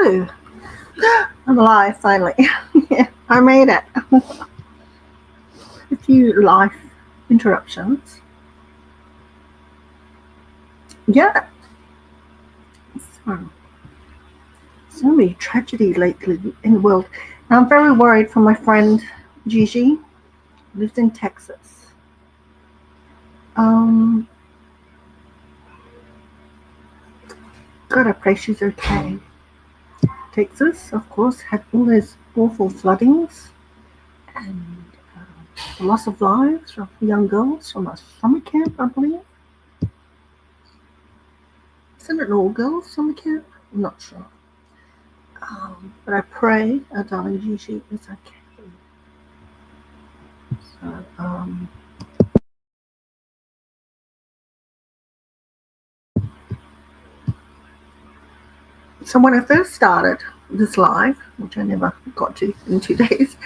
Hello. I'm alive finally. Yeah, I made it. A few life interruptions. Yeah. So many tragedy lately in the world. I'm very worried for my friend Gigi, who lives in Texas. Um, God, I pray she's okay. Texas, of course, had all those awful floodings and the loss of lives of young girls from a summer camp, I believe. Isn't it an all-girls summer camp? I'm not sure. But I pray our darling Gigi is okay. So, so when I first started this live, which I never got to in 2 days,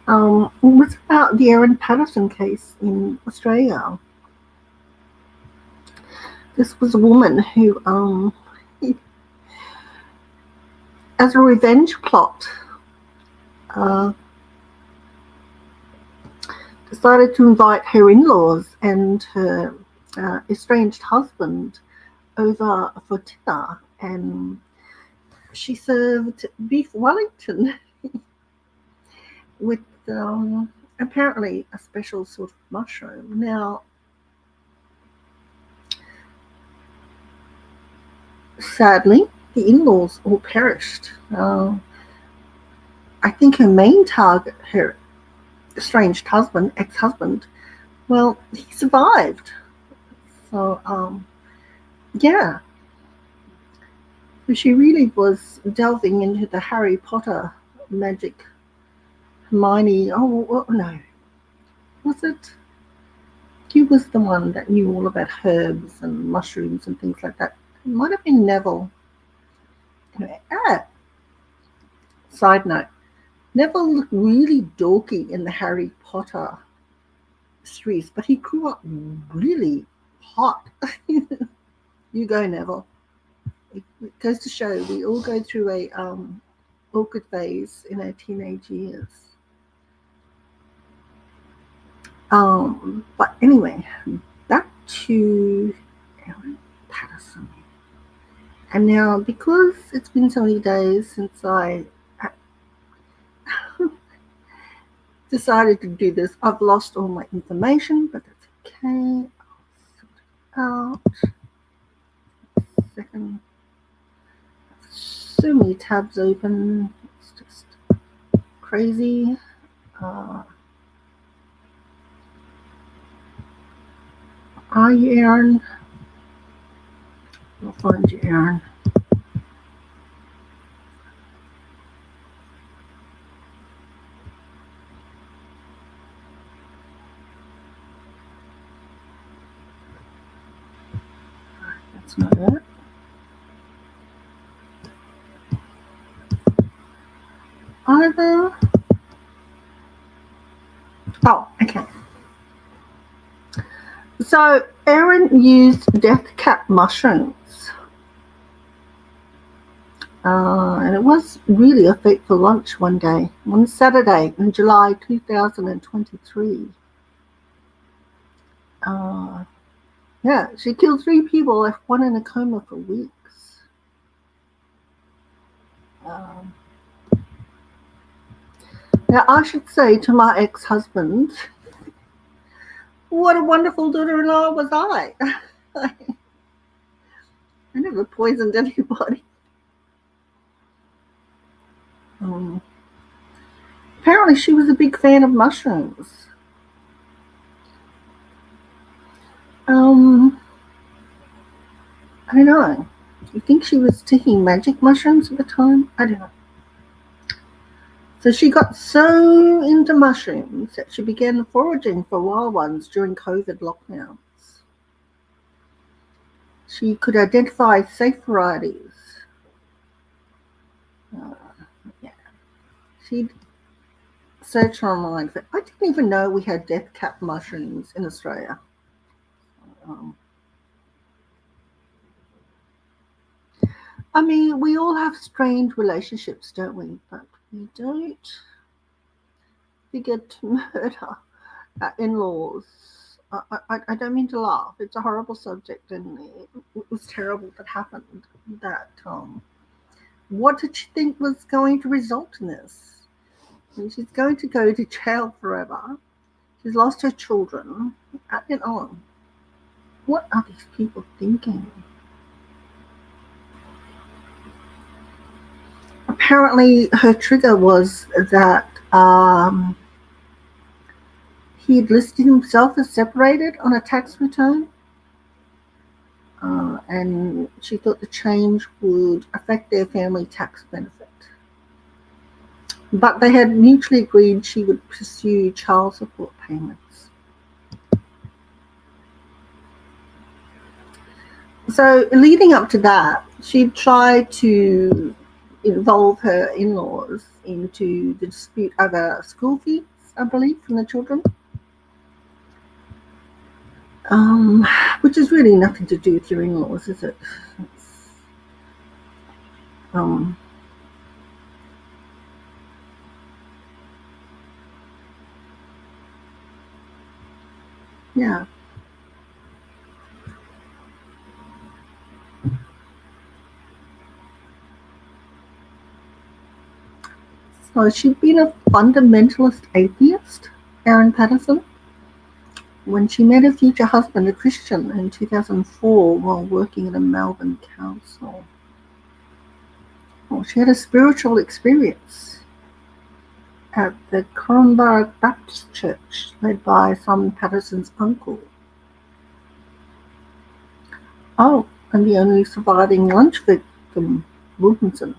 it was about the Erin Patterson case in Australia. This was a woman who, as a revenge plot, uh, decided to invite her in-laws and her estranged husband over for dinner, and she served beef Wellington with apparently a special sort of mushroom. Now, sadly, the in-laws all perished. I think her main target, her estranged husband, ex-husband, well, he survived. So, yeah. So she really was delving into the Harry Potter magic. Hermione, oh no, was it? He was the one that knew all about herbs and mushrooms and things like that. It might have been Neville. Anyway, side note, Neville looked really dorky in the Harry Potter series, but he grew up really hot. You go, Neville. It goes to show we all go through a awkward phase in our teenage years. But anyway, back to Erin Patterson. And now, because it's been so many days since I decided to do this, I've lost all my information, but that's okay. I'll sort it out. Second. So many tabs open. It's just crazy. Are you, Aaron? I'll find you, Aaron. That's not it. Either. Oh, okay. So Aaron used death cap mushrooms. And it was really a fateful lunch one day, one Saturday in July 2023. Yeah, she killed 3 people, left one in a coma for weeks. Now, I should say to my ex-husband, what a wonderful daughter-in-law was I. I never poisoned anybody. Apparently, she was a big fan of mushrooms. I don't know. You think she was taking magic mushrooms at the time? I don't know. So she got so into mushrooms that she began foraging for wild ones during COVID lockdowns. She could identify safe varieties. Yeah. She'd search online for. I didn't even know we had death cap mushrooms in Australia. I mean, we all have strained relationships, don't we? But we don't figure to murder our in-laws. I don't mean to laugh. It's a horrible subject, and it was terrible that happened. That what did she think was going to result in this? And she's going to go to jail forever. She's lost her children. You know, what are these people thinking? Apparently, her trigger was that he had listed himself as separated on a tax return, and she thought the change would affect their family tax benefit. But they had mutually agreed she would pursue child support payments. So, leading up to that, she tried to involve her in laws into the dispute over school fees, I believe, from the children. Um, which is really nothing to do with your in laws, is it? It's, um, yeah. So she'd been a fundamentalist atheist, Erin Patterson, when she met her future husband, a Christian, in 2004 while working at a Melbourne council. Well, she had a spiritual experience at the Cornborough Baptist Church, led by Simon Patterson's uncle. Oh, and the only surviving lunch victim, Wilkinson.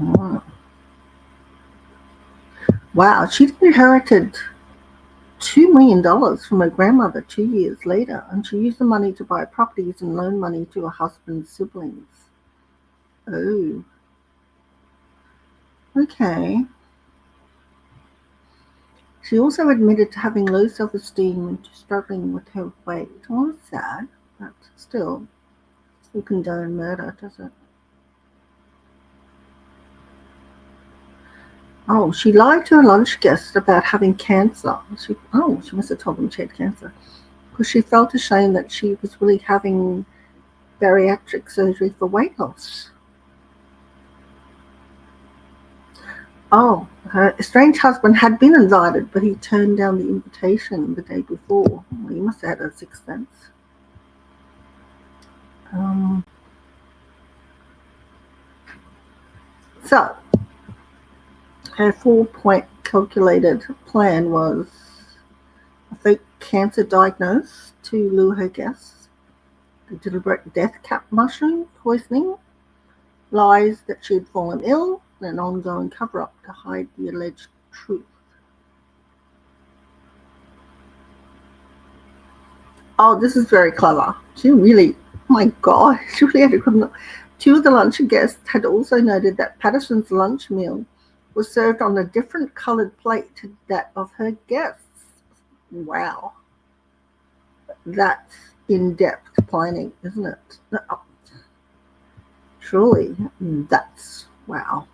Oh. Wow, she'd inherited $2 million from her grandmother 2 years later, and she used the money to buy properties and loan money to her husband's siblings. Oh, okay. She also admitted to having low self-esteem and to struggling with her weight. Well, that's sad, but still, doesn't condone murder, does it? Oh, she lied to her lunch guests about having cancer. She must have told them she had cancer because she felt ashamed that she was really having bariatric surgery for weight loss. Oh, her estranged husband had been invited, but he turned down the invitation the day before. Well, he must have had a sixth sense. Um, so, her 4-point calculated plan was a fake cancer diagnosis to lure her guests, a deliberate death cap mushroom poisoning, lies that she had fallen ill, and an ongoing cover-up to hide the alleged truth. Oh, this is very clever. She really, oh my God, she really had a criminal. Two of the lunch guests had also noted that Patterson's lunch meal was served on a different colored plate to that of her guests. Wow. That's in-depth planning, isn't it? Truly, that's wow.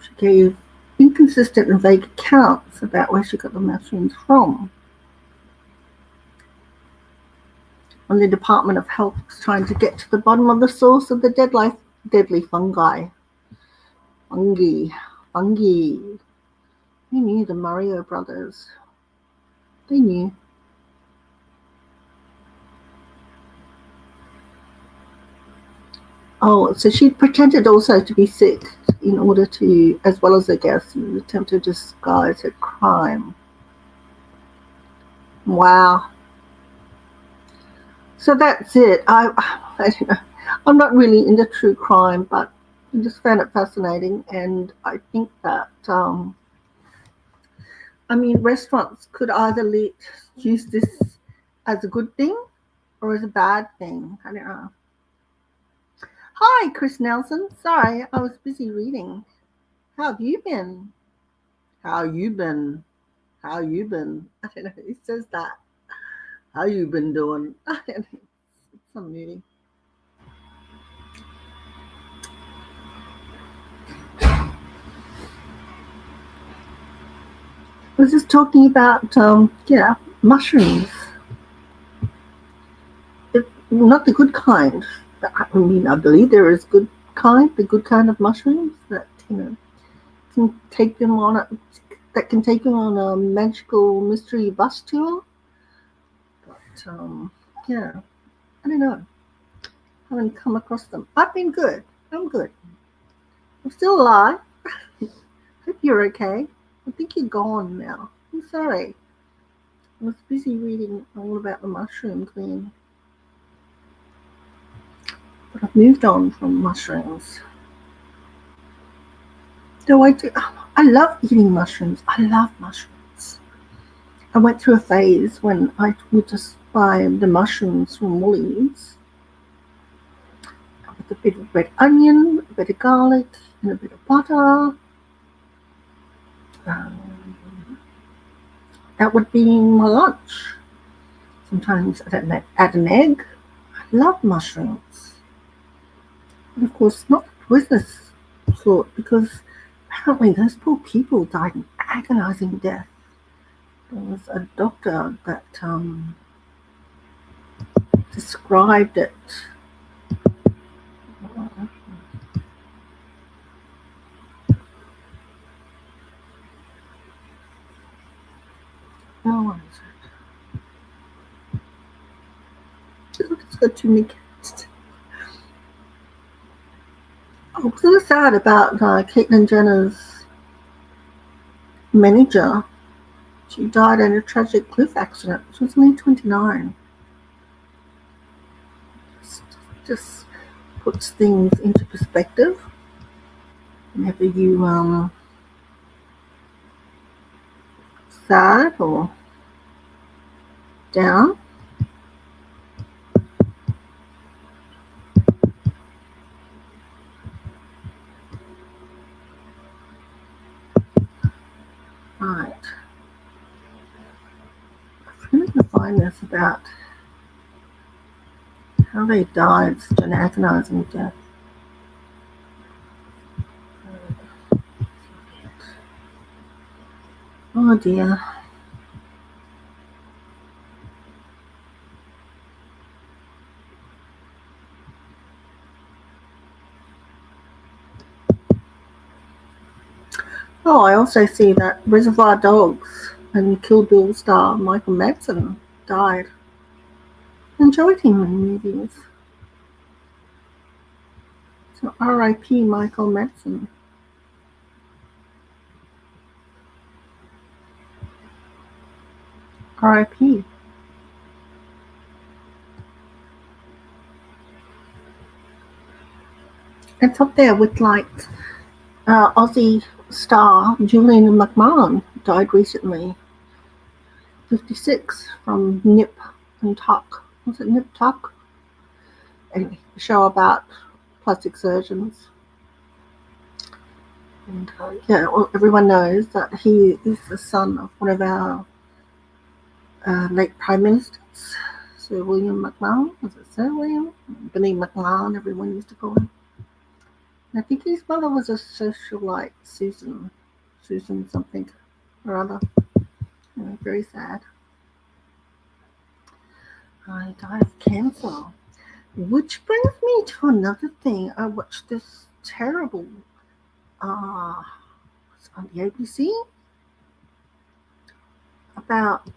She gave inconsistent and vague accounts about where she got the mushrooms from. When the Department of Health was trying to get to the bottom of the source of the deadly fungi. Fungi. Fungi. Who knew the Mario brothers? They knew. Oh, so she pretended also to be sick in order to, as well as her guests, in an attempt to disguise her crime. Wow. So that's it. I don't know. I'm not really into true crime, but I just found it fascinating, and I think that I mean restaurants could either use this as a good thing or as a bad thing. I don't know. Hi, Chris Nelson. Sorry, I was busy reading. How have you been? How you been? How you been? I don't know. He says that. How you been doing? I don't know. It's some movie. I was just talking about mushrooms. Not the good kind. I mean, I believe there is the good kind of mushrooms that can take them on that can take them on a magical mystery bus tour. But yeah, I don't know. I haven't come across them. I've been good. I'm good. I'm still alive. Hope you're okay. I think you're gone now. I'm sorry. I was busy reading all about the mushroom queen, but I've moved on from mushrooms. Though I do, I love eating mushrooms. I love mushrooms. I went through a phase when I would just buy the mushrooms from Woolies with a bit of red onion, a bit of garlic, and a bit of butter. Um, that would be my lunch. Sometimes I'd add an egg. I love mushrooms. And of course, not the poisonous sort, because apparently those poor people died an agonizing death. There was a doctor that described it. Oh, what is it? Let's go to me. I was so sad about Caitlyn Jenner's manager. She died in a tragic cliff accident. She was only 29. Just puts things into perspective. Whenever you sad or down. Right. I'm going to find this about how they died such an agonizing death. Oh dear. Oh, I also see that Reservoir Dogs and Kill Bill star Michael Madsen died. Enjoyed him in movies. So R.I.P. Michael Madsen. R.I.P. It's up there with like Aussie star Julian McMahon died recently, 56, from Nip and Tuck. Was it Nip Tuck? Anyway, a show about plastic surgeons. And well, everyone knows that he is the son of one of our late prime ministers, Sir William McMahon. Was it Sir William? Billy McMahon, everyone used to call him. And I think his mother was a socialite, Susan something or other. Very sad. I died of cancer. Which brings me to another thing. I watched this terrible, it's on the ABC, about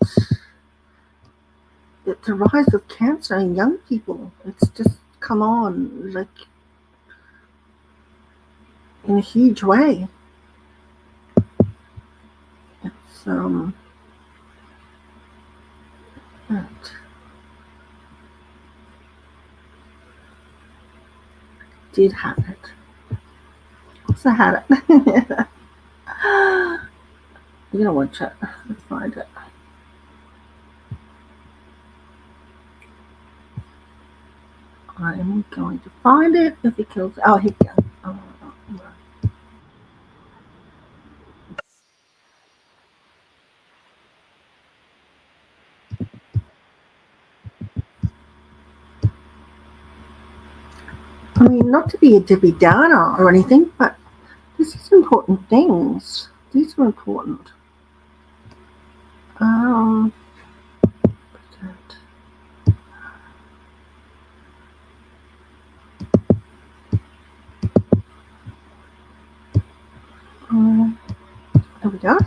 the rise of cancer in young people. It's just come on like in a huge way. It's did have it. Of course I had it. You're gonna watch it. Let's find it. I am going to find it if it kills. Oh, here we go. Oh. I mean, not to be a Debbie Downer or anything, but this is important things. These are important. There we go.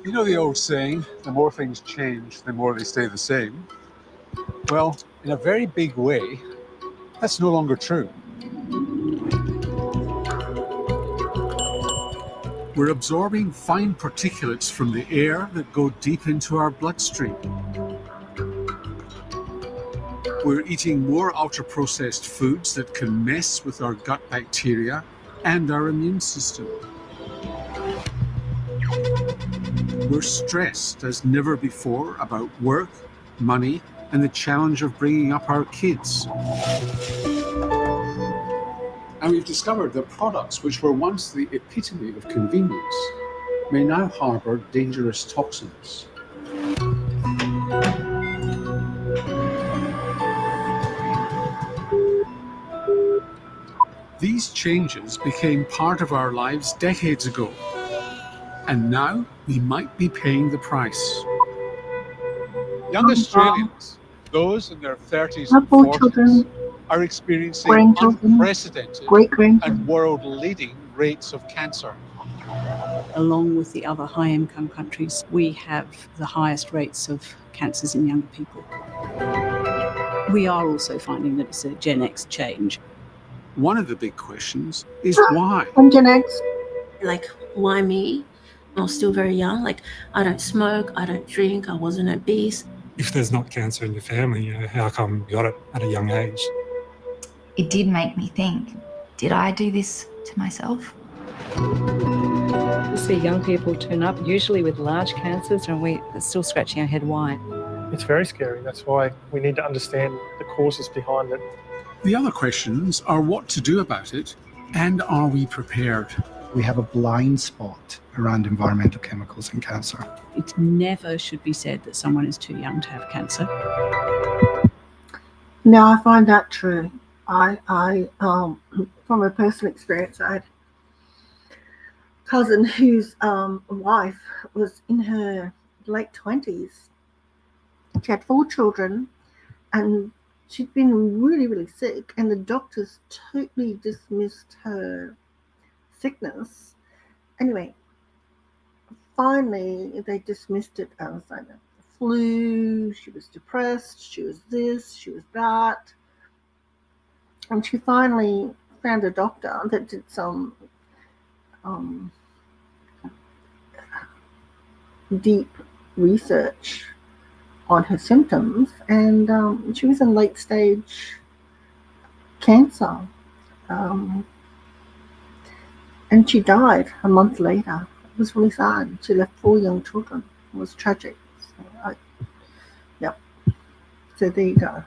You know the old saying, the more things change, the more they stay the same? Well, in a very big way, that's no longer true. We're absorbing fine particulates from the air that go deep into our bloodstream. We're eating more ultra-processed foods that can mess with our gut bacteria and our immune system. We're stressed as never before about work, money, and the challenge of bringing up our kids. And we've discovered that products which were once the epitome of convenience may now harbour dangerous toxins. These changes became part of our lives decades ago, and now we might be paying the price. Young Australians, those in their 30s and 40s, are experiencing unprecedented and world-leading rates of cancer. Along with the other high-income countries, we have the highest rates of cancers in younger people. We are also finding that it's a Gen X change. One of the big questions is why? I'm Gen X. Like, why me? I was still very young. Like, I don't smoke, I don't drink, I wasn't obese. If there's not cancer in your family, how come you got it at a young age? It did make me think, did I do this to myself? We see young people turn up, usually with large cancers, and we're still scratching our head why. It's very scary. That's why we need to understand the causes behind it. The other questions are what to do about it, and are we prepared? We have a blind spot around environmental chemicals and cancer. It never should be said that someone is too young to have cancer. No, I find that true. I from a personal experience, I had a cousin whose wife was in her late 20s. She had 4 children, and she'd been really, really sick, and the doctors totally dismissed her sickness. Anyway, finally they dismissed it as like a flu. She was depressed, she was this, she was that. And she finally found a doctor that did some deep research on her symptoms, and she was in late stage cancer. And she died a month later. It was really sad. She left 4 young children. It was tragic. So there you go.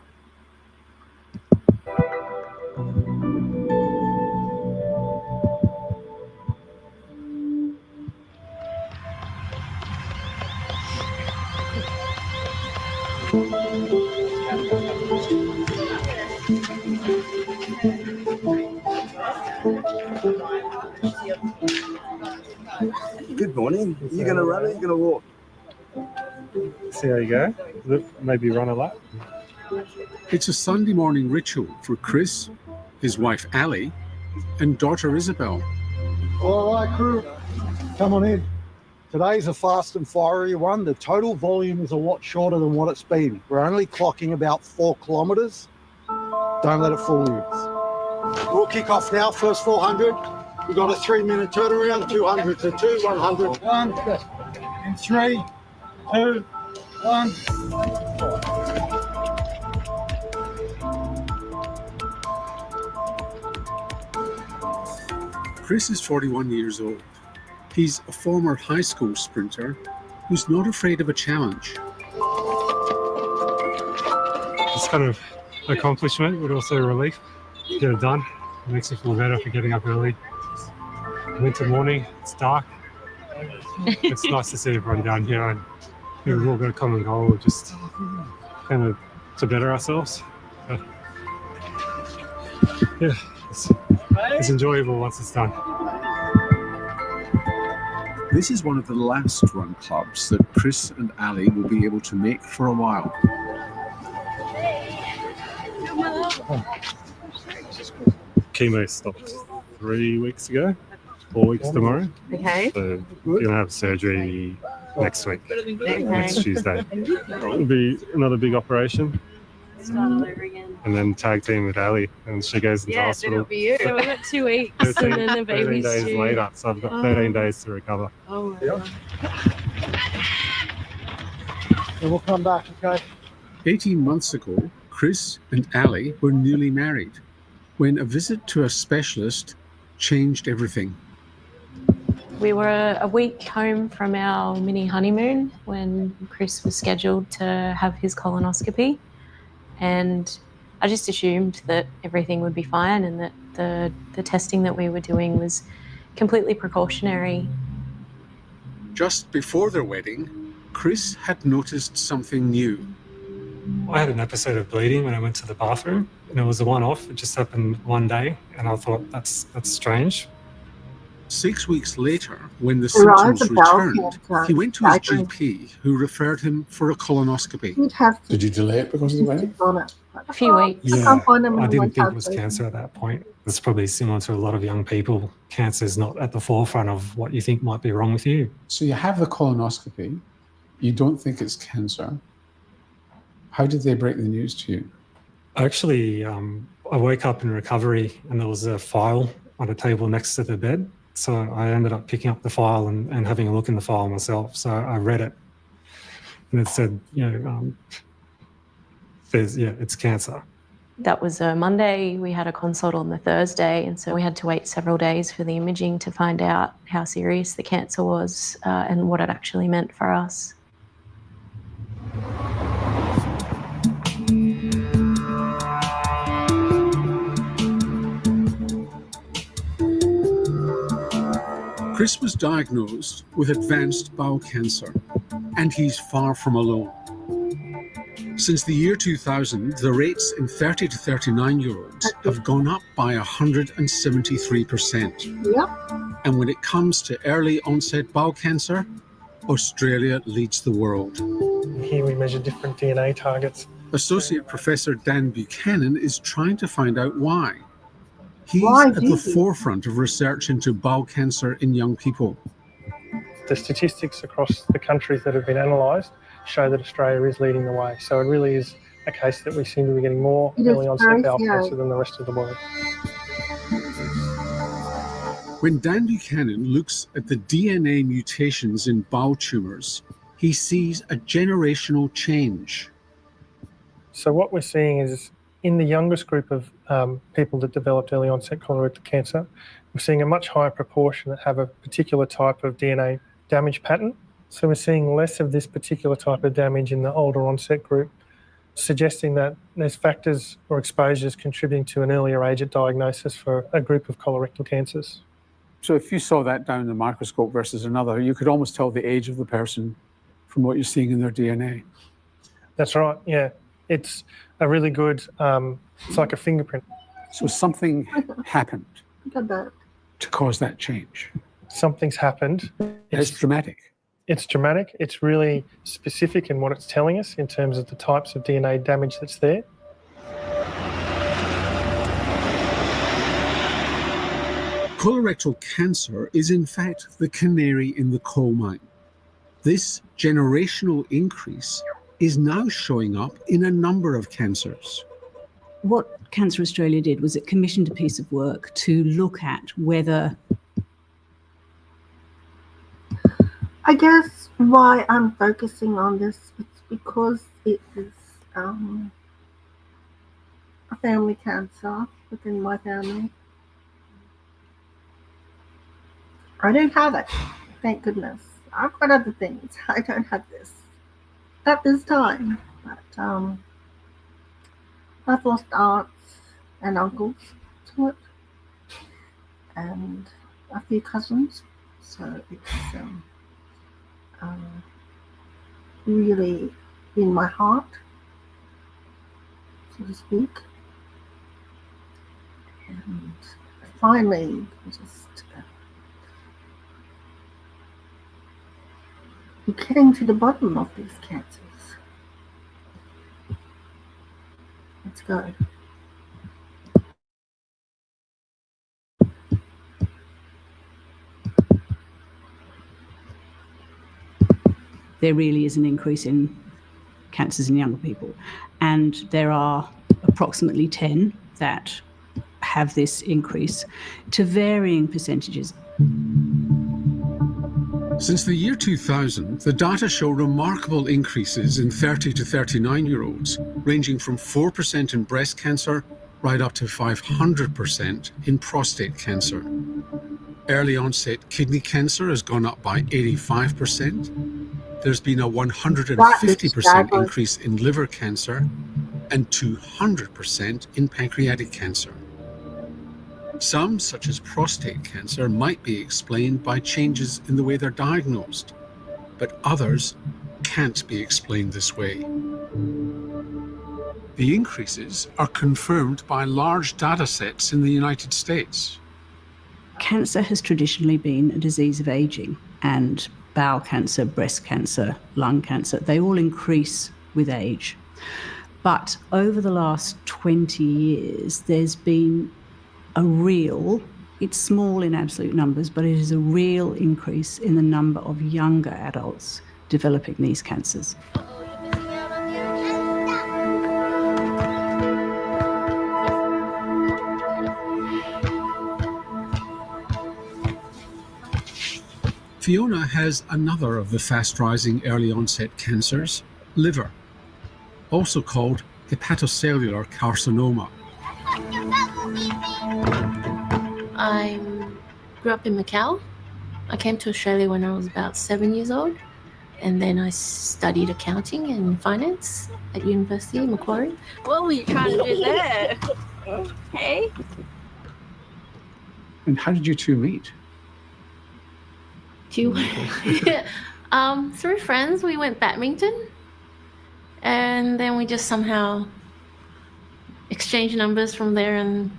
Good morning. Are you going to run or are you going to walk? See how you go. Maybe run a lap. It's a Sunday morning ritual for Chris, his wife Ali, and daughter Isabel. All right, crew. Come on in. Today's a fast and fiery one. The total volume is a lot shorter than what it's been. We're only clocking about 4 kilometres. Don't let it fool you. We'll kick off now. First 400. We've got a 3-minute turnaround. 200 to 2, 100. 1, and 3, 2, 1. Chris is 41 years old. He's a former high school sprinter who's not afraid of a challenge. It's kind of accomplishment, but also relief. Get it done. It makes you feel better for getting up early. winter morning, it's dark. It's nice to see everyone down here, and we've all got a common goal of just kind of to better ourselves. Yeah, it's enjoyable once it's done. This is one of the last run clubs that Chris and Ali will be able to make for a while. Chemo stopped 3 weeks ago, 4 weeks tomorrow. Okay. So we're going to have surgery next week, next Tuesday. It'll be another big operation. Start all over again. And then tag team with Ali, and she goes into Then hospital. it'll be you. So we've got 2 weeks, 13, and then the 13 baby's days due. later, so I've got 13 days to recover. Oh my God. And we'll come back, okay? 18 months ago, Chris and Ali were newly married when a visit to a specialist changed everything. We were a week home from our mini honeymoon when Chris was scheduled to have his colonoscopy, and I just assumed that everything would be fine and that the testing that we were doing was completely precautionary. Just before their wedding, Chris had noticed something new. I had an episode of bleeding when I went to the bathroom, and it was a one-off. It just happened one day, and I thought that's strange. 6 weeks later, when the Rise symptoms of bowel returned, cancer. he went to his Diagnosed. GP, who referred him for a colonoscopy. You'd have to Did you delay it because of the wedding? on it. A few weeks. I can't find them I in didn't one think it was calculation. cancer at that point. It's probably similar to a lot of young people. Cancer is not at the forefront of what you think might be wrong with you. So you have the colonoscopy, you don't think it's cancer. How did they break the news to you? Actually, I woke up in recovery and there was a file on a table next to the bed. So I ended up picking up the file and having a look in the file myself. So I read it, and it said, it's cancer. That was a Monday. We had a consult on the Thursday, and so we had to wait several days for the imaging to find out how serious the cancer was and what it actually meant for us. Chris was diagnosed with advanced bowel cancer, and he's far from alone. Since the year 2000, the rates in 30 to 39-year-olds have gone up by 173%. Yep. And when it comes to early onset bowel cancer, Australia leads the world. Here we measure different DNA targets. Associate Professor Dan Buchanan is trying to find out why. He's Why at the did he? forefront of research into bowel cancer in young people. The statistics across the countries that have been analysed show that Australia is leading the way. So it really is a case that we seem to be getting more It is early onset very bowel serious. cancer than the rest of the world. When Dan Buchanan looks at the DNA mutations in bowel tumours, he sees a generational change. So what we're seeing is in the youngest group of people that developed early onset colorectal cancer, we're seeing a much higher proportion that have a particular type of DNA damage pattern. So we're seeing less of this particular type of damage in the older onset group, suggesting that there's factors or exposures contributing to an earlier age at diagnosis for a group of colorectal cancers. So if you saw that down in the microscope versus another, you could almost tell the age of the person from what you're seeing in their DNA. That's right, yeah. It's a really good, it's like a fingerprint. So something happened Look at that. to cause that change. Something's happened. It's dramatic. It's dramatic. It's really specific in what it's telling us in terms of the types of DNA damage that's there. Colorectal cancer is in fact the canary in the coal mine. This generational increase is now showing up in a number of cancers. What Cancer Australia did was it commissioned a piece of work to look at whether I guess why I'm focusing on this is because it is a family cancer within my family. I don't have it, thank goodness. I've got other things. I don't have this at this time. But I've lost aunts and uncles to it. And a few cousins, so it's really in my heart, so to speak. And finally, just getting to the bottom of these cancers. Let's go. There really is an increase in cancers in younger people, and there are approximately 10 that have this increase to varying percentages. Since the year 2000, the data show remarkable increases in 30 to 39-year-olds, ranging from 4% in breast cancer right up to 500% in prostate cancer. Early onset kidney cancer has gone up by 85%. There's been a 150% increase in liver cancer and 200% in pancreatic cancer. Some, such as prostate cancer, might be explained by changes in the way they're diagnosed, but others can't be explained this way. The increases are confirmed by large data sets in the United States. Cancer has traditionally been a disease of aging, and bowel cancer, breast cancer, lung cancer, they all increase with age. But over the last 20 years, there's been a real, it's small in absolute numbers, but it is a real increase in the number of younger adults developing these cancers. Fiona has another of the fast-rising early onset cancers, liver, also called hepatocellular carcinoma. I grew up in Macau. I came to Australia when I was about 7 years old, and then I studied accounting and finance at University of Macquarie. What were you trying to do there? Hey? And how did you two meet? Through friends, we went badminton, and then we just somehow exchanged numbers from there, and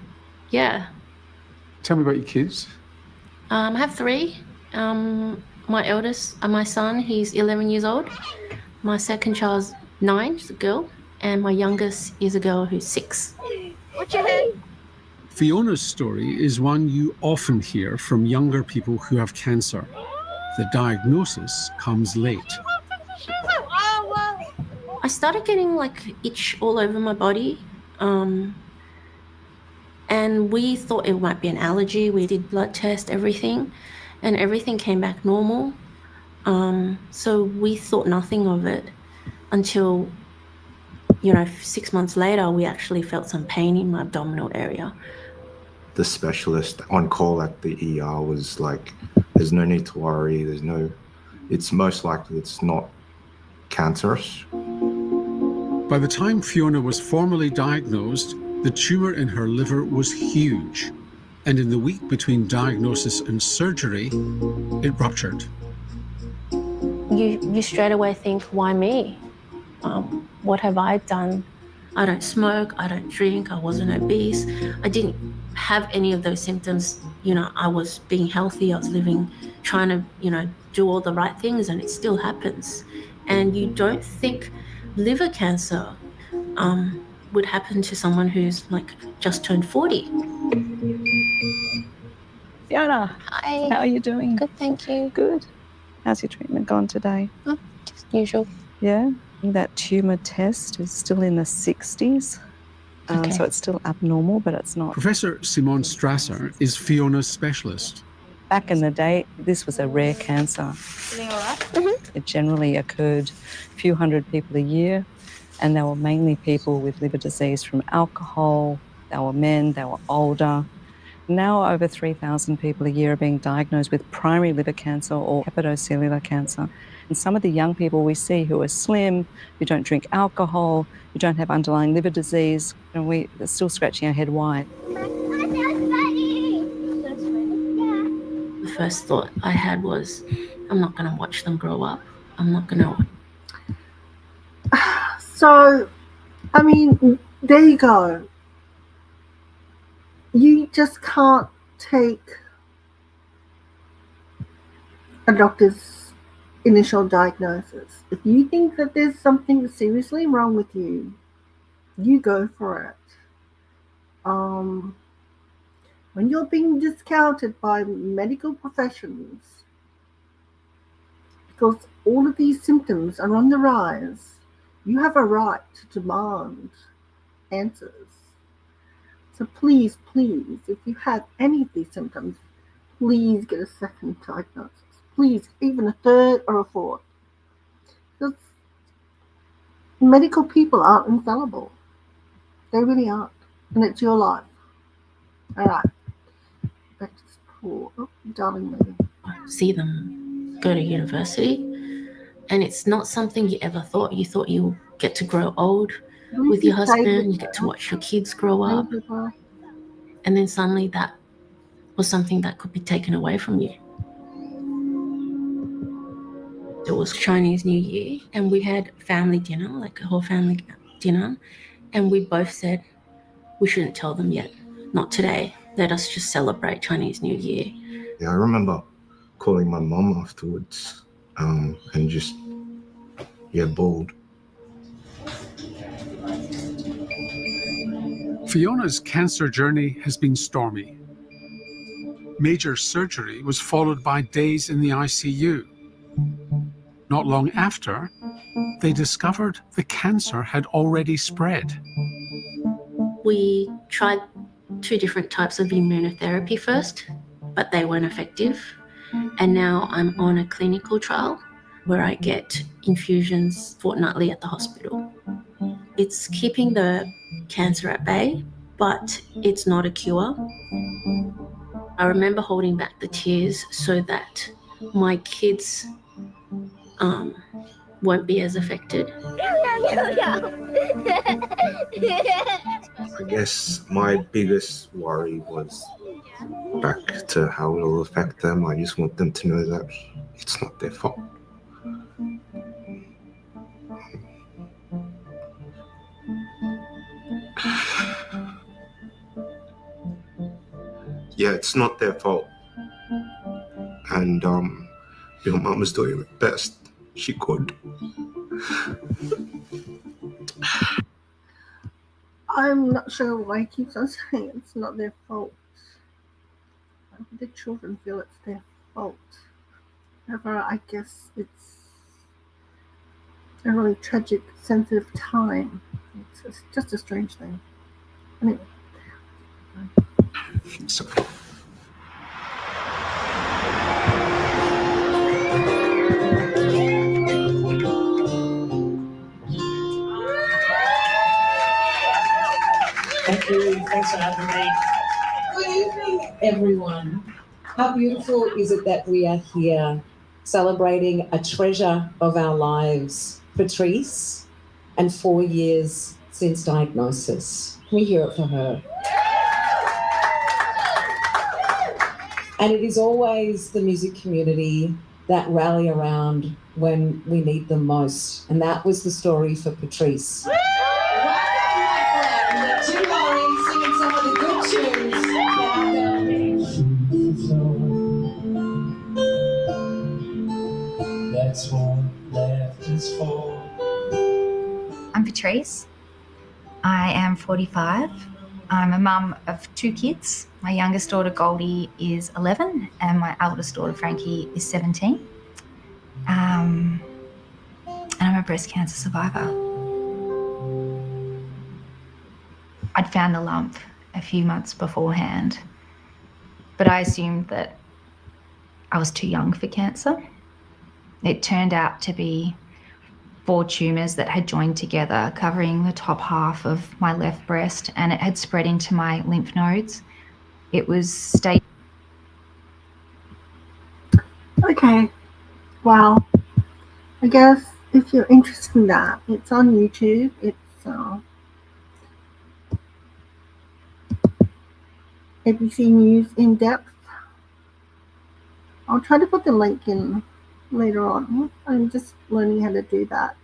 yeah. Tell me about your kids. I have 3. My eldest, my son, he's 11 years old. My second child's 9, she's a girl, and my youngest is a girl who's 6. What's your head? Fiona's story is one you often hear from younger people who have cancer. The diagnosis comes late. I started getting like itch all over my body, and we thought it might be an allergy. We did blood tests, everything, and everything came back normal. So we thought nothing of it until, 6 months later, we actually felt some pain in my abdominal area. The specialist on call at the ER was like, there's no need to worry, it's most likely it's not cancerous. By the time Fiona was formally diagnosed, the tumour in her liver was huge, and in the week between diagnosis and surgery, it ruptured. You straight away think, why me? What have I done? I don't smoke, I don't drink, I wasn't obese. I didn't have any of those symptoms. I was being healthy, I was living, trying to, do all the right things, and it still happens. And you don't think liver cancer would happen to someone who's like just turned 40. Fiona, Hi. how are you doing? Good, thank you. Good. How's your treatment gone today? Oh, just usual. Yeah? That tumour test is still in the 60s. Okay. So it's still abnormal, but it's not. Professor Simone Strasser is Fiona's specialist. Back in the day, this was a rare cancer. Feeling all right? Mm-hmm. It generally occurred a few hundred people a year, and they were mainly people with liver disease from alcohol. They were men, they were older. Now over 3,000 people a year are being diagnosed with primary liver cancer or hepatocellular cancer. And some of the young people we see who are slim, who don't drink alcohol, who don't have underlying liver disease, and we're still scratching our head why. first thought I had was, I'm not going to watch them grow up. I'm not going to. So, I mean, there you go. You just can't take a doctor's initial diagnosis. If you think that there's something seriously wrong with you, you go for it. When you're being discounted by medical professions because all of these symptoms are on the rise, you have a right to demand answers. So please, please, if you have any of these symptoms, please get a second diagnosis. Please, even a third or a fourth. Because medical people aren't infallible. They really aren't. And it's your life. All right. Back to school. Oh, darling lady. See them go to university, and it's not something you ever thought. You thought you get to grow old with your husband, you get to watch your kids grow up, and then suddenly that was something that could be taken away from you. It was Chinese New Year, and we had family dinner, like a whole family dinner, and we both said we shouldn't tell them yet, not today. Let us just celebrate Chinese New Year. Yeah, I remember calling my mum afterwards, and just bawled. Fiona's cancer journey has been stormy. Major surgery was followed by days in the ICU. Not long after, they discovered the cancer had already spread. We tried 2 different types of immunotherapy first, but they weren't effective. And now I'm on a clinical trial where I get infusions fortnightly at the hospital. It's keeping the cancer at bay, but it's not a cure. I remember holding back the tears so that my kids won't be as affected. I guess my biggest worry was back to how it will affect them. I just want them to know that it's not their fault. Yeah, it's not their fault. And your mum was doing the best she could. I'm not sure why he keeps on saying it's not their fault. Why would the children feel it's their fault? However, I guess it's a really tragic, sensitive time. It's just a strange thing. Anyway. So. Thank you. Thanks for having me. Good evening, everyone. How beautiful is it that we are here celebrating a treasure of our lives, Patrice, and 4 years since diagnosis. Can we hear it for her? And it is always the music community that rally around when we need them most. And that was the story for Patrice. That's what left is for. I'm Patrice. I am 45. I'm a mum of 2 kids. My youngest daughter Goldie is 11 and my eldest daughter Frankie is 17. And I'm a breast cancer survivor. I'd found the lump a few months beforehand, but I assumed that I was too young for cancer. It turned out to be 4 tumours that had joined together, covering the top half of my left breast, and it had spread into my lymph nodes. It was stage. Okay. Well, I guess if you're interested in that, it's on YouTube. It's ABC News In Depth. I'll try to put the link in later on. I'm just learning how to do that.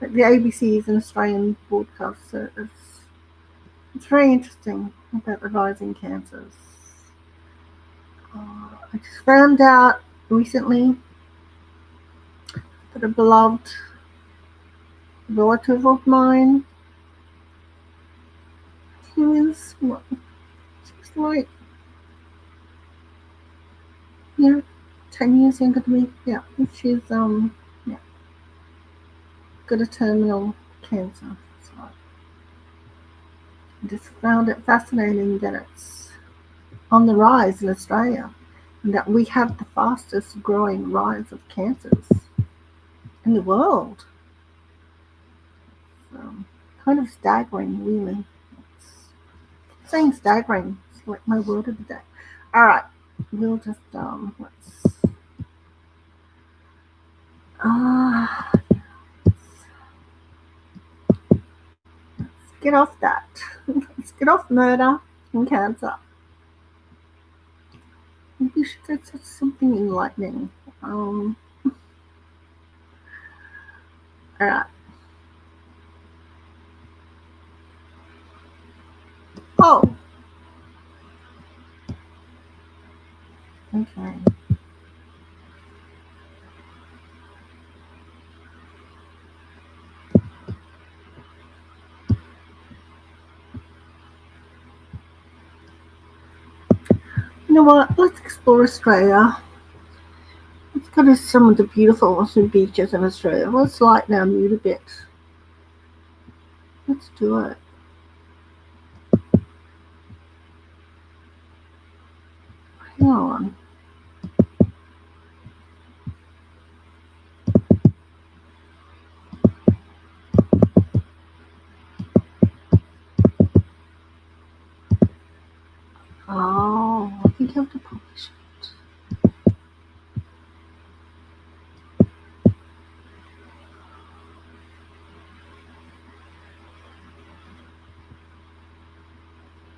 But the ABC is an Australian broadcast service. It's very interesting about the rising cancers. I just found out recently that a beloved relative of mine, she was like, 10 years younger than me. Yeah, she's got a terminal cancer. So I just found it fascinating that it's on the rise in Australia, and that we have the fastest growing rise of cancers in the world. So, kind of staggering, really. Saying staggering, it's like my word of the day. All right, we'll just let's get off that. Let's get off murder and cancer. Maybe we should get something enlightening. All right. Oh. Okay. You know what? Let's explore Australia. Let's go to some of the beautiful awesome beaches in Australia. Let's lighten our mood a bit. Let's do it. Hang on. Oh, I think I have to publish it.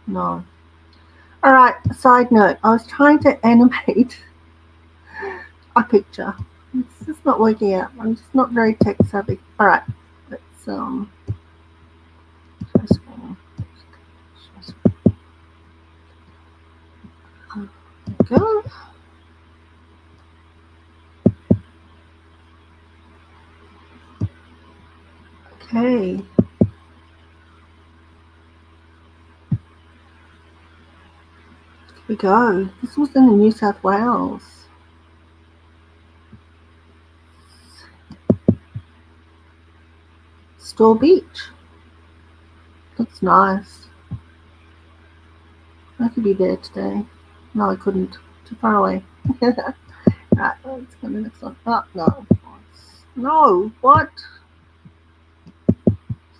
No. All right, side note. I was trying to animate a picture. It's just not working out. I'm just not very tech savvy. All right, let's go. Okay. Here we go. This was in New South Wales. Store Beach. That's nice. I could be there today. No, I couldn't. Too far away. Right, let's go to the next one. Oh, no. No, what?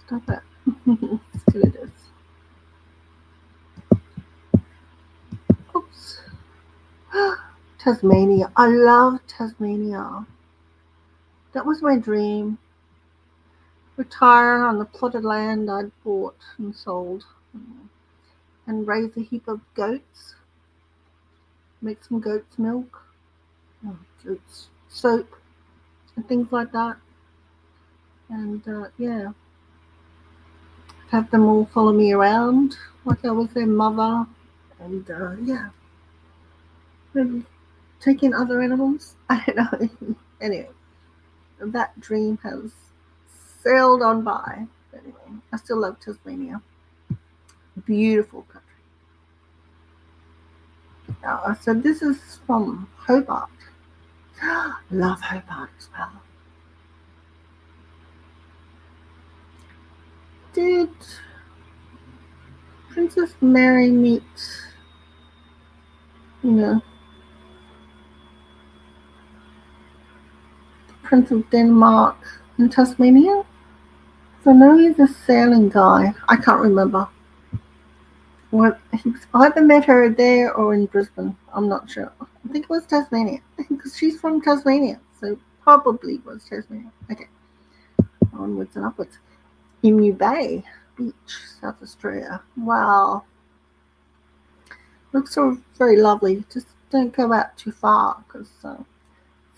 Stop it. Let's do this. Oops. Tasmania. I love Tasmania. That was my dream. Retire on the plotted land I'd bought and sold. And raise a heap of goats. Make some goat's milk. Goat's soap. And things like that. And yeah. Have them all follow me around like I was their mother. And yeah. Maybe take in other animals. I don't know. Anyway. That dream has sailed on by. Anyway, I still love Tasmania. Beautiful country. So this is from Hobart. Love Hobart as well. Did Princess Mary meet, the Prince of Denmark in Tasmania? So I know he's a sailing guy. I can't remember. Well, he's either met her there or in Brisbane. I'm not sure. I think it was Tasmania. Because she's from Tasmania. So probably was Tasmania. Okay. Onwards and upwards. Emu Bay Beach, South Australia. Wow. Looks so very lovely. Just don't go out too far because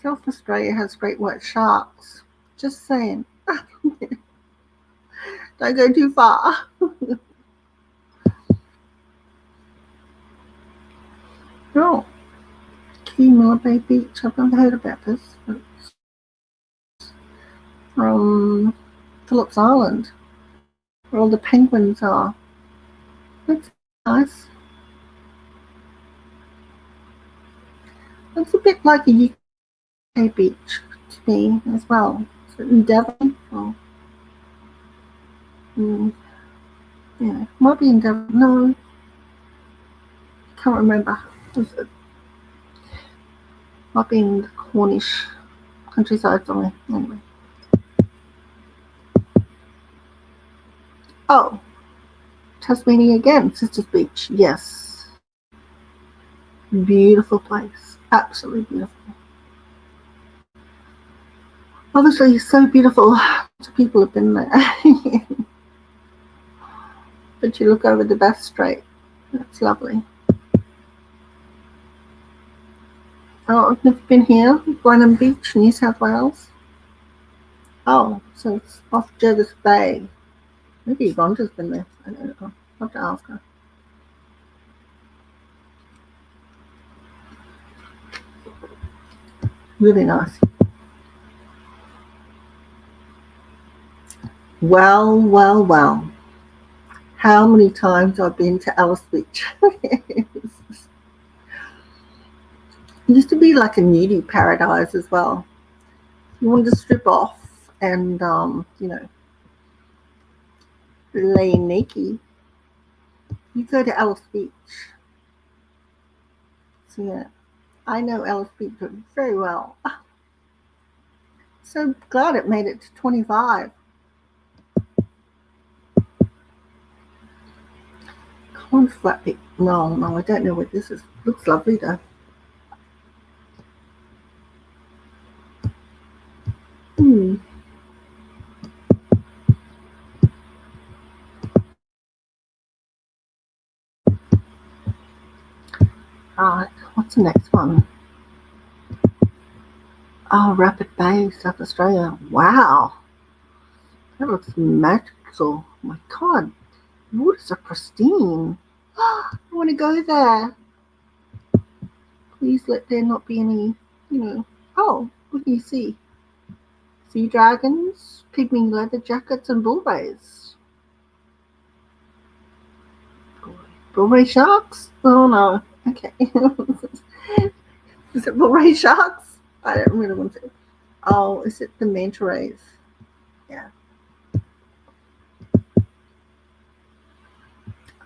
South Australia has great white sharks. Just saying. Don't go too far. Oh, Key Bay Beach. I've never heard about this. It's from Phillips Island, where all the penguins are. That's nice. It's a bit like a UK beach to me as well. Is it in Devon? Oh. Yeah, might be in Devon. No, can't remember. It might be in the Cornish countryside somewhere. Anyway. Oh, Tasmania again, Sisters Beach. Yes. Beautiful place. Absolutely beautiful. Obviously, so beautiful. Lots of people have been there. But you look over the Bass Strait. That's lovely. Oh, I've never been here. Blenheim Beach, New South Wales. Oh, so it's off Jervis Bay. Maybe Rhonda's been there. I don't know. I'll have to ask her. Really nice. Well, well, well. How many times I've been to Alice Beach. It used to be like a nudie paradise as well. You wanted to strip off and, you know, lay naked. You go to Alice Beach. So yeah, I know Alice Beach very well. So glad it made it to 25. Corn Flat Beach. No, I don't know what this is. Looks lovely though. Alright, what's the next one? Oh, Rapid Bay, South Australia. Wow. That looks magical. Oh my god. The waters are pristine. I want to go there. Please let there not be any, you know. Oh, what do you see? Sea dragons, pygmy leather jackets, and bull rays. Bull ray sharks? Oh no. Okay. Is it bull ray sharks? I don't really want to. Oh, is it the manta rays? Yeah.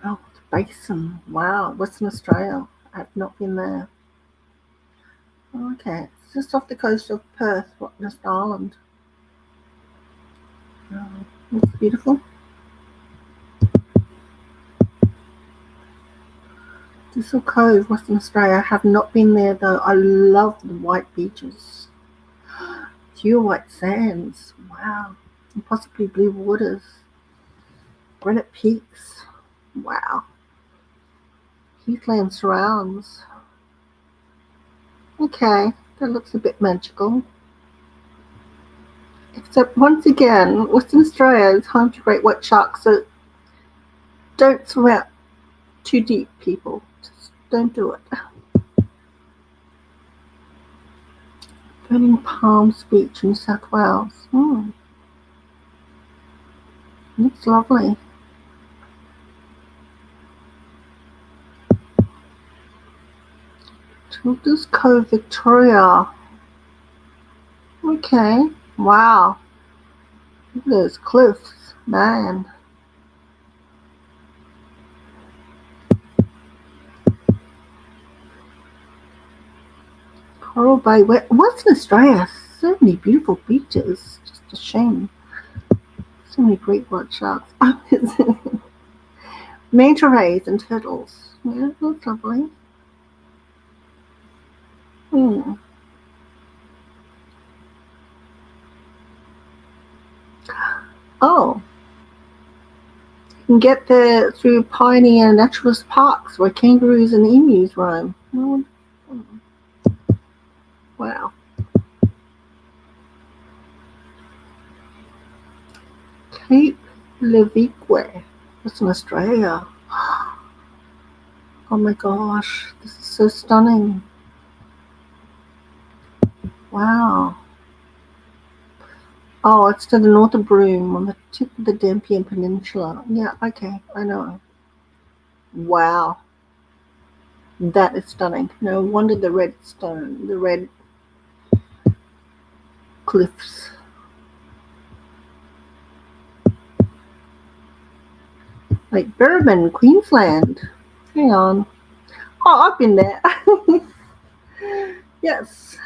Oh, the basin. Wow, Western Australia. I have not been there. Okay, it's just off the coast of Perth, Rottnest Island. It's beautiful. Thistle Cove, Western Australia. I have not been there though. I love the white beaches. Pure white sands. Wow. And possibly blue waters. Granite peaks. Wow. Heathland surrounds. Okay, that looks a bit magical. Except once again, Western Australia is home to great white sharks, so don't swim out too deep, people. Just don't do it. Burning Palms Beach, New South Wales. Looks lovely. Childers Cove, Victoria. Okay, wow. Look at those cliffs, man. Coral Bay, Western Australia, so many beautiful beaches. Just a shame. So many great white sharks. Manta rays and turtles. Yeah, that's lovely. Oh, you can get there through Pioneer Naturalist Parks where kangaroos and emus roam. Wow. Cape Levique. That's in Australia. Oh my gosh, this is so stunning. Wow. Oh, it's to the north of Broome on the tip of the Dampier Peninsula. Yeah, okay, I know. Wow. That is stunning. No wonder the red stone, the red cliffs. Like Bourbon, Queensland. Hang on. Oh, I've been there. Yes.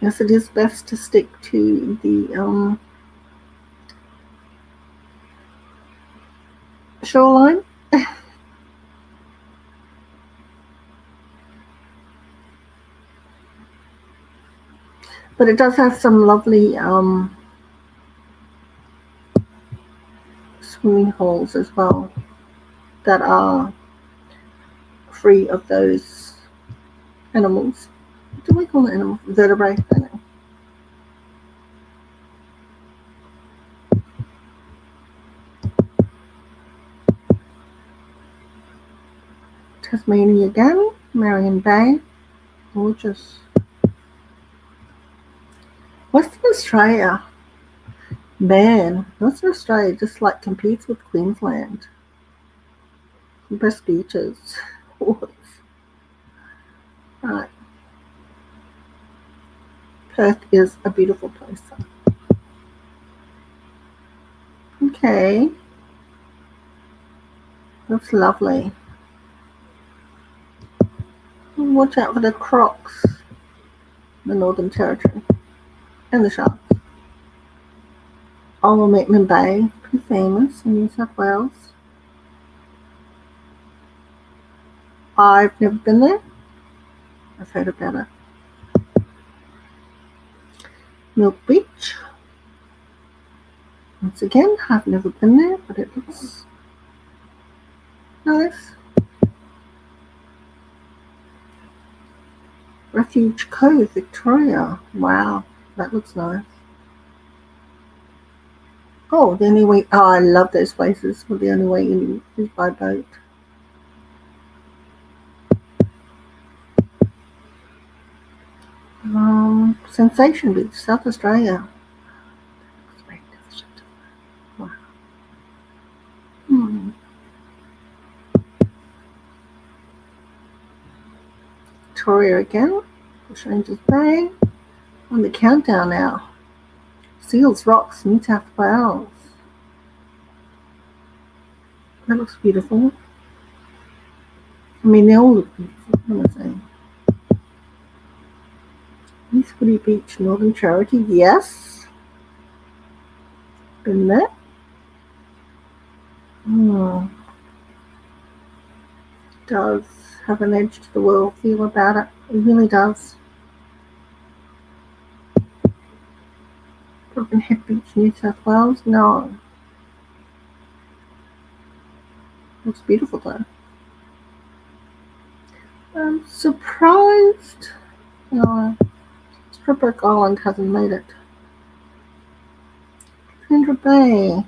Yes, it is best to stick to the shoreline. But it does have some lovely swimming holes as well that are free of those animals. What do we call the animals? Vertebrae, I know. Tasmania again, Marion Bay, gorgeous. Western Australia, man, Western Australia just like competes with Queensland. Best beaches. Right. Perth is a beautiful place. Okay. That's lovely. Watch out for the crocs. The Northern Territory. And the sharks. Old Maitland Bay, pretty famous in New South Wales. I've never been there. I've heard about it. Milk Beach. Once again, I've never been there, but it looks nice. Refuge Cove, Victoria. Wow, that looks nice. Oh, the only way. Oh, I love those places. Well, the only way in is by boat. Sensation Beach, South Australia. Wow. Victoria again. Bushrangers Bay. On the countdown now. Seals Rocks, New South Wales. That looks beautiful. I mean, they all look beautiful. What am I saying? East Woody Beach, Northern Charity. Yes. Been there. Does have an edge to the world feel about it. It really does. Broken Head Beach, New South Wales. No. Looks beautiful though. I'm surprised. No, Stripbrook Island hasn't made it. Sandra Bay.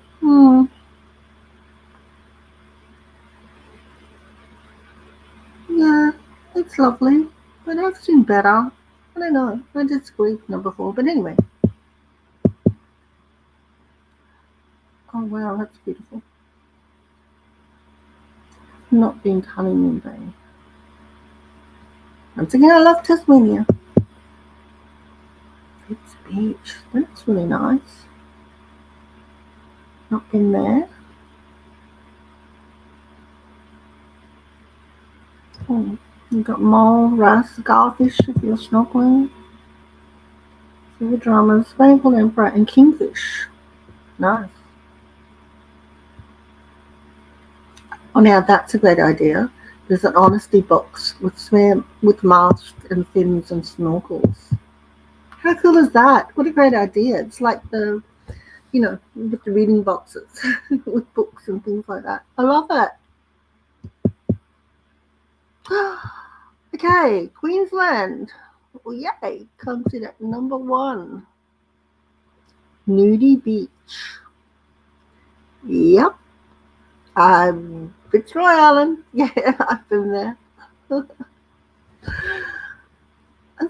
Yeah, it's lovely, but I've seen better. I don't know. I disagree with number 4, but anyway. Oh wow, that's beautiful. Not been to Honeymoon Bay. Once again, I love Tasmania. It's beach. That's really nice. Not been there. Oh, you've got mole, wrasse, garfish if you're snorkeling. Silver dramas, Spangled Emperor, and kingfish. Nice. Oh, now that's a great idea. There's an honesty box with swim with masks and fins and snorkels. How cool is that? What a great idea. It's like the, with the reading boxes with books and things like that. I love it. Okay, Queensland. Oh, yay, comes in at number 1. Nudie Beach. Yep. Fitzroy Island. Yeah, I've been there. I'm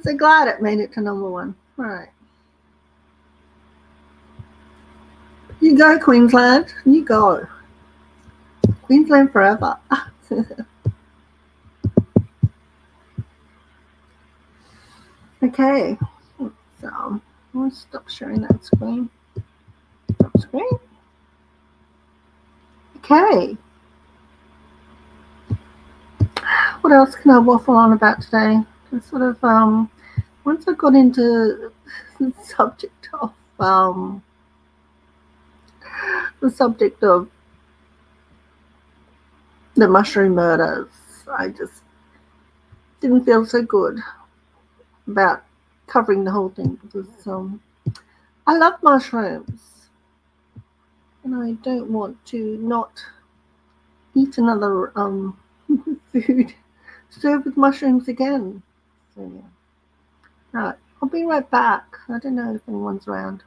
so glad it made it to number 1. All right. You go, Queensland. You go. Queensland forever. Okay. So, I'll stop sharing that screen. Stop screen. Okay. What else can I waffle on about today? Just sort of, once I got into the subject of, the mushroom murders, I just didn't feel so good about covering the whole thing because I love mushrooms and I don't want to not eat another food served with mushrooms again. So yeah. Right, I'll be right back. I don't know if anyone's around.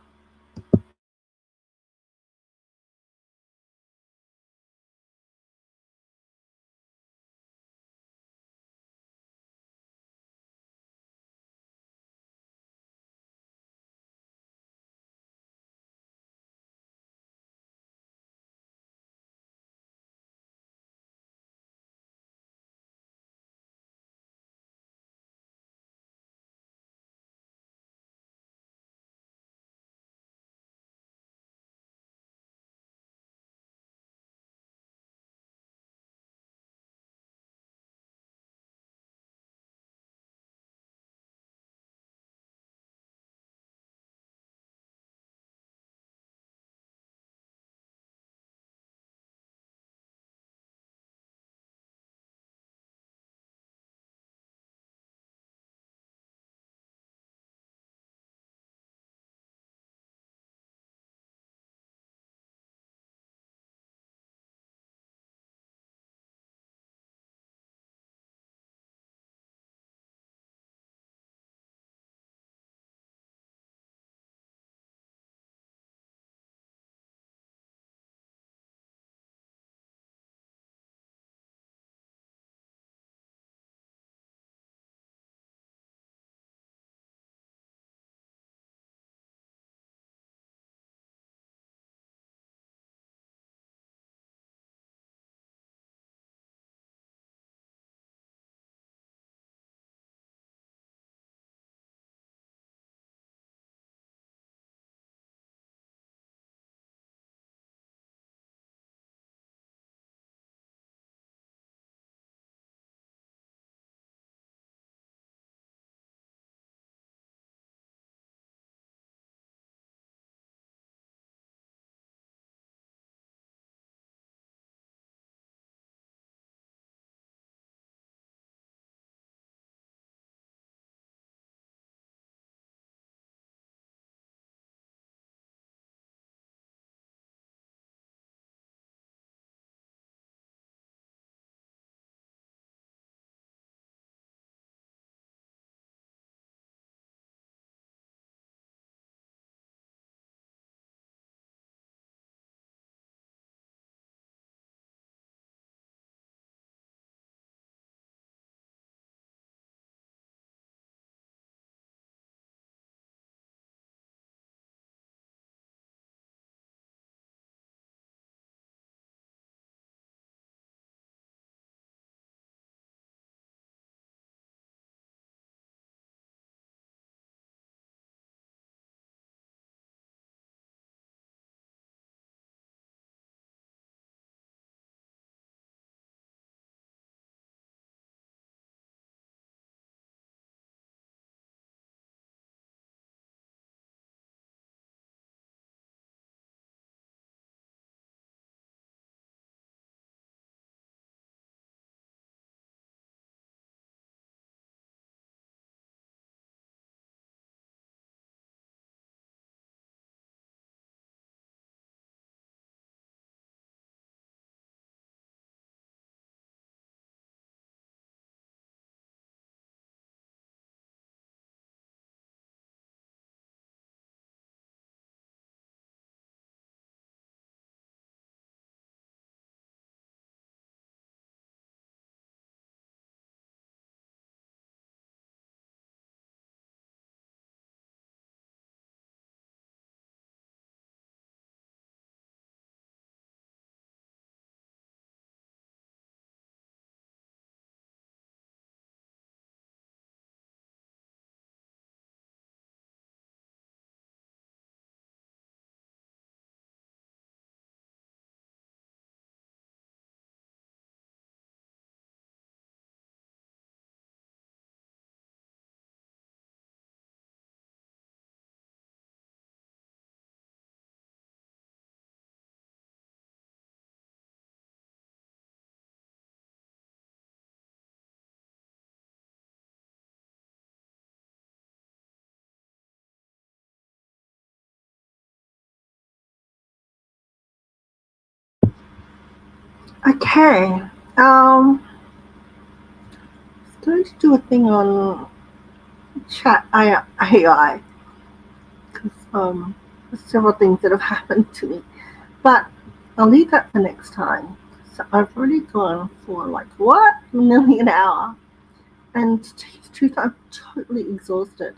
Okay. Going to do a thing on chat AI because there's several things that have happened to me, but I'll leave that for next time. So I've already gone for like what nearly an hour, and to tell you the truth, I'm totally exhausted.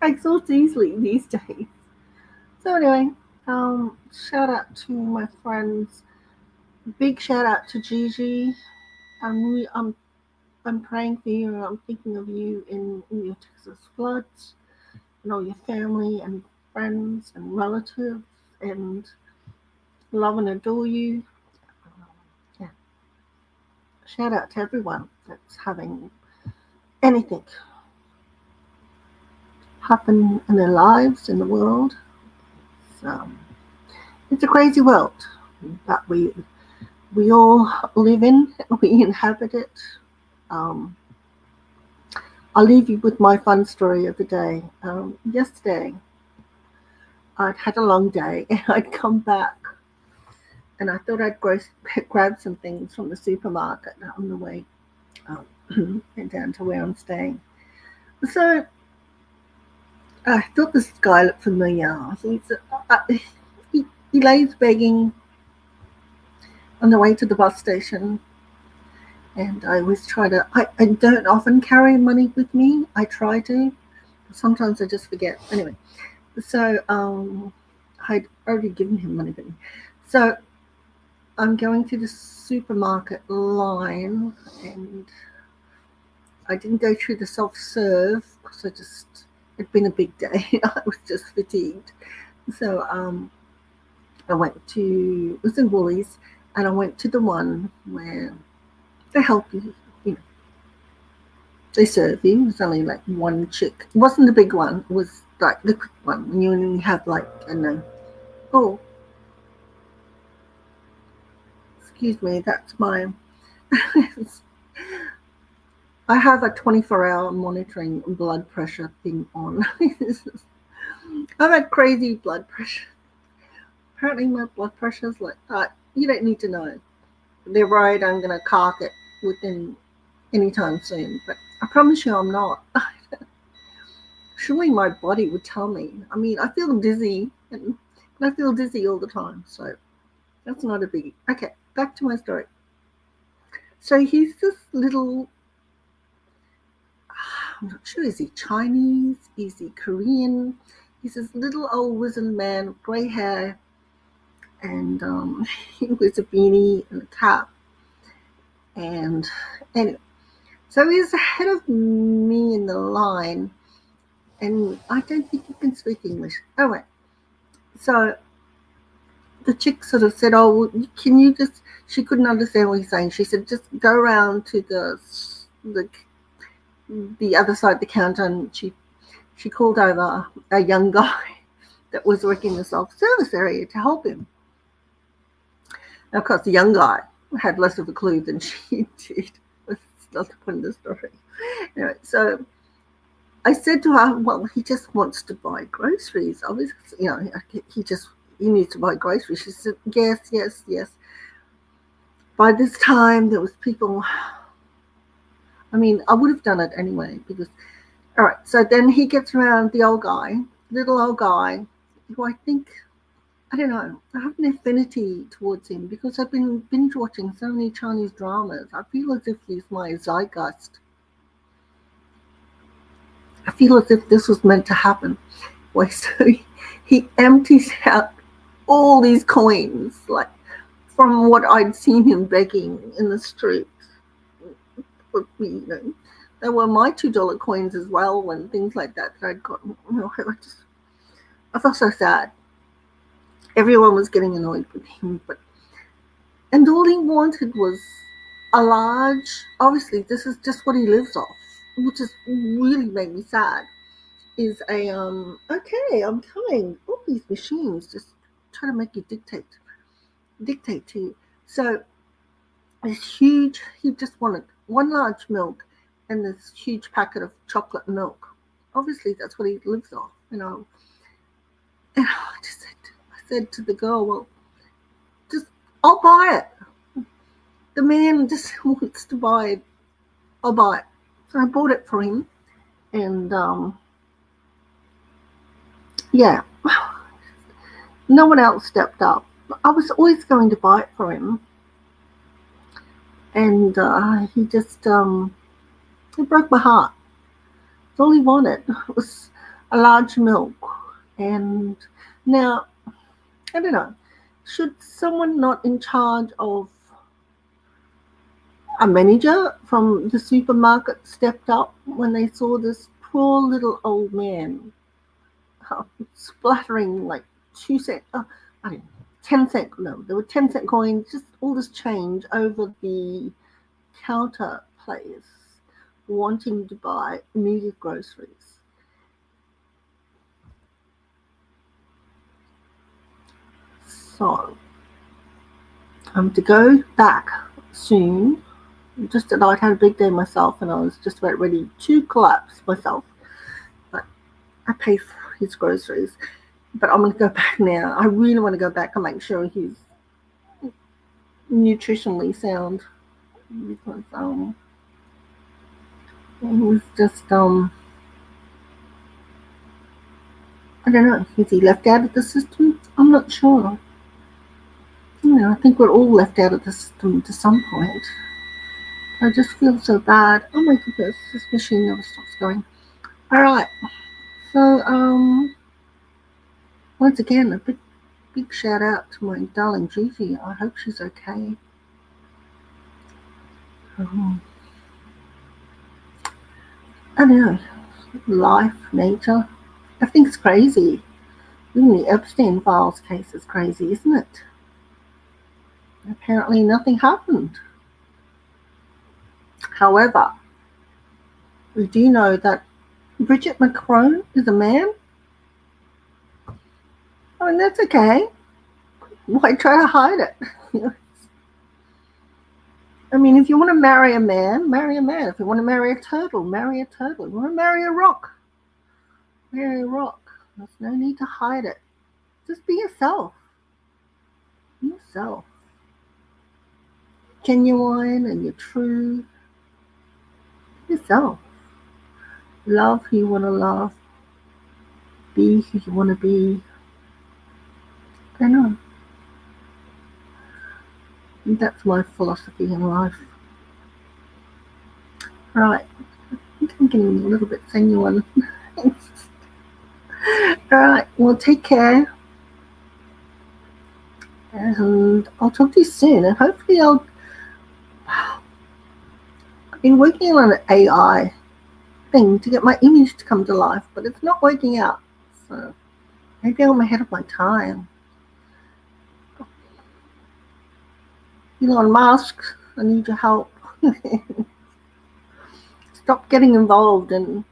I exhaust easily these days. So anyway, shout out to my friends. Big shout out to Gigi. I'm praying for you. I'm thinking of you in your Texas floods, and all your family and friends and relatives, and love and adore you. Yeah. Shout out to everyone that's having anything happen in their lives in the world. So it's a crazy world that we all live in. We inhabit it. I'll leave you with my fun story of the day. Yesterday, I'd had a long day and I'd come back and I thought I'd grab some things from the supermarket on the way down to where I'm staying. So I thought this guy looked familiar. He lays begging on the way to the bus station. And I always try to, I don't often carry money with me. I try to. Sometimes I just forget. Anyway, so I'd already given him money. So I'm going to the supermarket line and I didn't go through the self-serve because it'd been a big day. I was just fatigued. So I went to, it was in Woolies, and I went to the one where they help you, they serve you. It was only like one chick. It wasn't the big one. It was like the quick one. When you only have like, I don't know. Oh, excuse me. That's my. I have a 24-hour monitoring blood pressure thing on. I've had crazy blood pressure. Apparently, my blood pressure is like that. You don't need to know. They're worried I'm going to cark it within any time soon, but I promise you I'm not. Surely my body would tell me. I mean, I feel dizzy, and I feel dizzy all the time, so that's not a biggie. Okay, back to my story. So he's this little, I'm not sure, is he Chinese? Is he Korean? He's this little old wizened man with grey hair, and he wears a beanie and a cap. And anyway, so he's ahead of me in the line, and I don't think he can speak English. Oh, wait. So the chick sort of said, oh, can you just, she couldn't understand what he's saying. She said, just go around to the other side of the counter, and she called over a young guy that was working the self-service area to help him. Now, of course, the young guy had less of a clue than she did. That's not the point of the story. Anyway, so I said to her, well, he just wants to buy groceries. Obviously, he needs to buy groceries. She said, yes. By this time, there was people. I mean, I would have done it anyway because, all right. So then he gets around the little old guy, who I think, I don't know, I have an affinity towards him because I've been binge watching so many Chinese dramas. I feel as if he's my zeitgeist. I feel as if this was meant to happen. Well, so he empties out all these coins, like from what I'd seen him begging in the streets. They were my $2 coins as well, and things like that I'd gotten. I felt so sad. Everyone was getting annoyed with him, and all he wanted was a large. Obviously, this is just what he lives off, which is really made me sad. Is a okay, I'm coming. All these machines just try to make you dictate to you. So this huge, he just wanted one large milk and this huge packet of chocolate milk. Obviously, that's what he lives off, And I said to the girl, well, I'll buy it. the man just wants to buy it. I'll buy it. So I bought it for him. And, yeah, no one else stepped up. I was always going to buy it for him. And he just, it broke my heart. That's all he wanted was a large milk. And now, I don't know, should someone not in charge of a manager from the supermarket stepped up when they saw this poor little old man splattering like 2 cent, I don't know, 10 cent, no, there were 10 cent coins, just all this change over the counter place, wanting to buy immediate groceries. So, I'm to go back soon. Just that I'd had a big day myself and I was just about ready to collapse myself. But I paid for his groceries. But I'm going to go back now. I really want to go back and make sure he's nutritionally sound. Because it was just, I don't know, is he left out of the system? I'm not sure. I think we're all left out of the system to some point. I just feel so bad. Oh my goodness, this machine never stops going. All right. So, once again, a big shout out to my darling Gigi. I hope she's okay. I don't know. Life, nature, everything's crazy. Even the Epstein Files case is crazy, isn't it? Apparently nothing happened. However, we do know that Bridget McCrone is a man. I mean, that's okay. Why try to hide it? I mean, if you want to marry a man, marry a man. If you want to marry a turtle, marry a turtle. If you want to marry a rock, marry a rock. There's no need to hide it. Just be yourself. Be yourself. Genuine and you're true. Be yourself. Love who you want to love. Be who you want to be. I don't know. That's my philosophy in life. Right. I think I'm getting a little bit sensual. Alright, well, take care. And I'll talk to you soon. And hopefully I've been working on an AI thing to get my image to come to life, but it's not working out. So maybe I'm ahead of my time. Elon Musk, I need your help. Stop getting involved in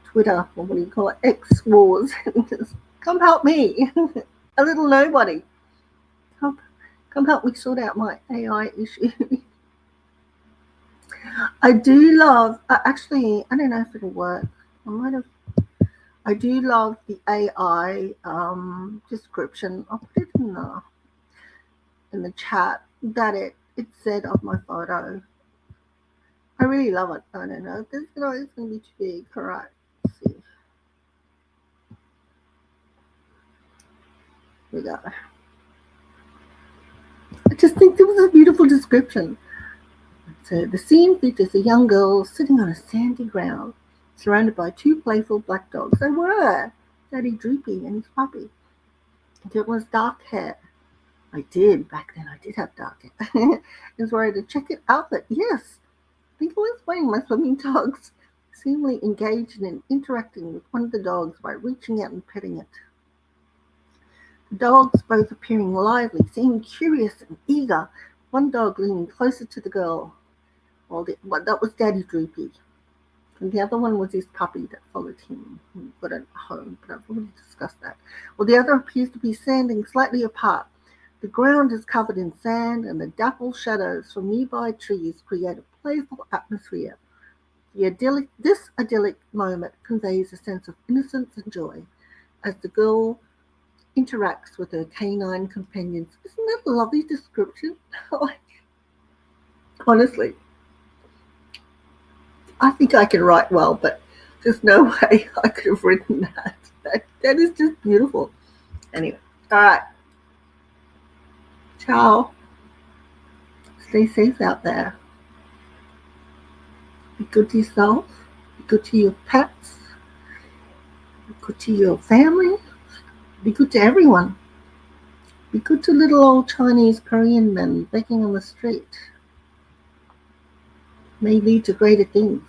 Twitter, or what do you call it, X wars. Just come help me, a little nobody. Come help me sort out my AI issue. I do love, actually, I don't know if it'll work. I do love the AI description. I'll put it in the chat that it said of my photo. I really love it. I don't know. This guy is going to be too big. All right. Let's see. Here we go. I just think it was a beautiful description. So the scene features a young girl sitting on a sandy ground, surrounded by two playful black dogs. They were Daddy Droopy and his puppy. It was dark hair. I did back then. I did have dark hair. I was worried to check it outfit. Yes. I think I was playing my swimming dogs, seemingly engaged in interacting with one of the dogs by reaching out and petting it. The dogs, both appearing lively, seemed curious and eager, one dog leaning closer to the girl. Well, that was Daddy Droopy. And the other one was his puppy that followed him. He got it home, but I've already discussed that. Well, the other appears to be standing slightly apart. The ground is covered in sand, and the dappled shadows from nearby trees create a playful atmosphere. This idyllic moment conveys a sense of innocence and joy as the girl interacts with her canine companions. Isn't that a lovely description? Honestly, I think I can write well, but there's no way I could have written that. That is just beautiful. Anyway, all right. Ciao. Stay safe out there. Be good to yourself. Be good to your pets. Be good to your family. Be good to everyone. Be good to little old Chinese Korean men begging on the street. May lead to greater things.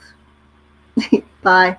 Bye.